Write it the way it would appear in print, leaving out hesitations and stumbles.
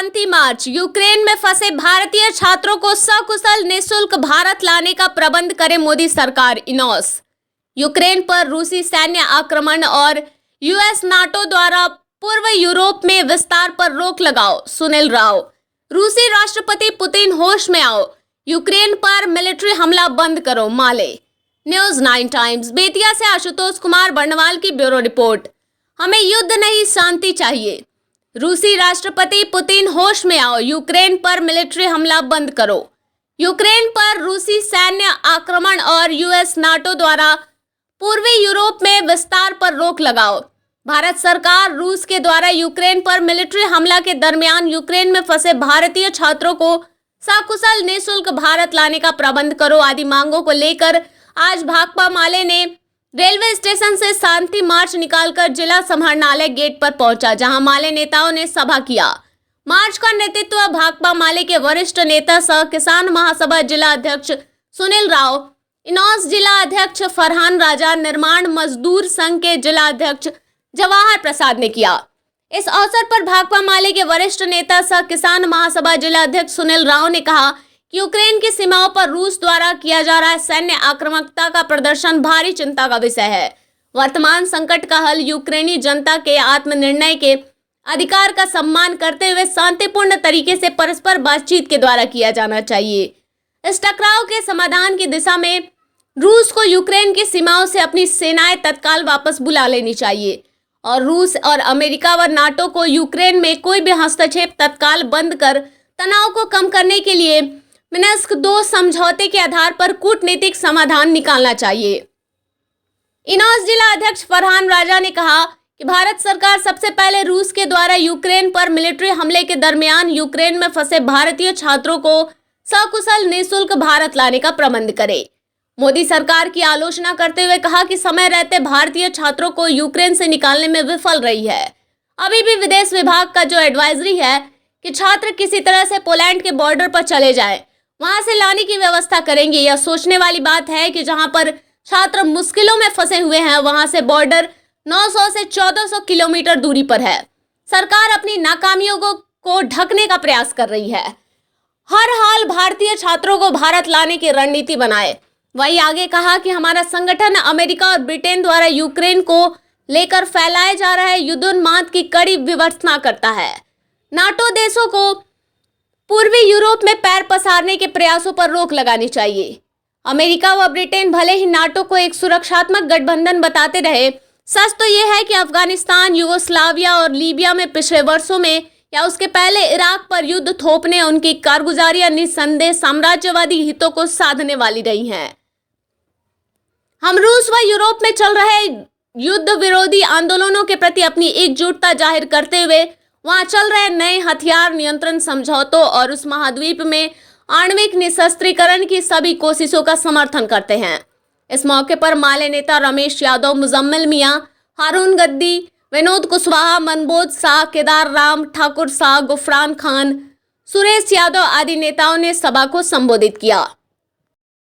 शांति मार्च। Ukraine में फंसे भारतीय छात्रों को सकुशल निःशुल्क भारत लाने का प्रबंध करे मोदी सरकार। इनोस यूक्रेन पर रूसी सैन्य आक्रमण और यूएस नाटो द्वारा पूर्व यूरोप में विस्तार पर रोक लगाओ। सुनील राव। रूसी राष्ट्रपति पुतिन होश में आओ, यूक्रेन पर मिलिट्री हमला बंद करो। माले। न्यूज 9 टाइम्स बेतिया से आशुतोष कुमार बर्णवाल की ब्यूरो रिपोर्ट। हमें युद्ध नहीं शांति चाहिए। रूसी राष्ट्रपति पुतिन होश में आओ, यूक्रेन पर मिलिट्री हमला बंद करो। यूक्रेन पर रूसी सैन्य आक्रमण और यूएस नाटो द्वारा पूर्वी यूरोप में विस्तार पर रोक लगाओ। भारत सरकार रूस के द्वारा यूक्रेन पर मिलिट्री हमला के दरमियान यूक्रेन में फंसे भारतीय छात्रों को सकुशल निःशुल्क भारत लाने का प्रबंध करो आदि मांगों को लेकर आज भाकपा माले ने रेलवे स्टेशन से शांति मार्च निकालकर जिला समाहरणालय गेट पर पहुंचा, जहां माले नेताओं ने सभा किया। मार्च का नेतृत्व भाकपा माले के वरिष्ठ नेता सह किसान महासभा जिला अध्यक्ष सुनील राव, इनोस जिला अध्यक्ष फरहान राजा, निर्माण मजदूर संघ के जिला अध्यक्ष जवाहर प्रसाद ने किया। इस अवसर पर भाकपा माले के वरिष्ठ नेता सह किसान महासभा जिला अध्यक्ष सुनील राव ने कहा कि यूक्रेन की सीमाओं पर रूस द्वारा किया जा रहा सैन्य आक्रामकता का प्रदर्शन भारी चिंता का विषय है। वर्तमान संकट का हल यूक्रेनी जनता के आत्मनिर्णय के अधिकार का सम्मान करते हुए शांतिपूर्ण तरीके से परस्पर बातचीत के द्वारा किया जाना चाहिए। इस टकराव के समाधान की दिशा में रूस को यूक्रेन की सीमाओं से अपनी सेनाएं तत्काल वापस बुला लेनी चाहिए और रूस और अमेरिका व नाटो को यूक्रेन में कोई भी हस्तक्षेप तत्काल बंद कर तनाव को कम करने के लिए मिन्स्क 2 समझौते के आधार पर कूटनीतिक समाधान निकालना चाहिए। इनोस जिला अध्यक्ष फरहान राजा ने कहा कि भारत सरकार सबसे पहले रूस के द्वारा यूक्रेन पर मिलिट्री हमले के दरमियान यूक्रेन में फंसे भारतीय छात्रों को सकुशल निःशुल्क भारत लाने का प्रबंध करे। मोदी सरकार की आलोचना करते हुए कहा कि समय रहते भारतीय छात्रों को यूक्रेन से निकालने में विफल रही है। अभी भी विदेश विभाग का जो एडवाइजरी है कि छात्र किसी तरह से पोलैंड के बॉर्डर पर चले जाएं, वहां से लाने की व्यवस्था करेंगे। यह सोचने वाली बात है कि जहां पर छात्र मुश्किलों में फंसे हुए हैं वहां से बॉर्डर 900 से 1400 किलोमीटर दूरी पर है। सरकार अपनी नाकामियों को ढकने का प्रयास कर रही है। हर हाल भारतीय छात्रों को भारत लाने की रणनीति बनाए। वही आगे कहा कि हमारा संगठन अमेरिका और ब्रिटेन द्वारा यूक्रेन को लेकर फैलाए जा रहे युद्धोन्माद की कड़ी विमर्शना करता है। नाटो देशों को पूर्वी यूरोप में पैर पसारने के प्रयासों पर रोक लगानी चाहिए। अमेरिका व ब्रिटेन भले ही नाटो को एक सुरक्षात्मक गठबंधन बताते रहे, सच तो यह है कि अफगानिस्तान, यूगोस्लाविया और लीबिया में पिछले वर्षों में या उसके पहले इराक पर युद्ध थोपने उनकी कारगुजारियां निस्संदेह साम्राज्यवादी हितों को साधने वाली रही हैं। हम रूस व यूरोप में चल रहे युद्ध विरोधी आंदोलनों के प्रति अपनी एकजुटता जाहिर करते हुए वहां चल रहे नए हथियार नियंत्रण समझौतों और उस महाद्वीप में आणविक निशस्त्रीकरण की सभी कोशिशों का समर्थन करते हैं। इस मौके पर माले नेता रमेश यादव, मुजम्मिल मियां, हारून गद्दी, विनोद कुशवाहा, मनबोध शाह, केदार राम ठाकुर शाह, गुफरान खान, सुरेश यादव आदि नेताओं ने सभा को संबोधित किया।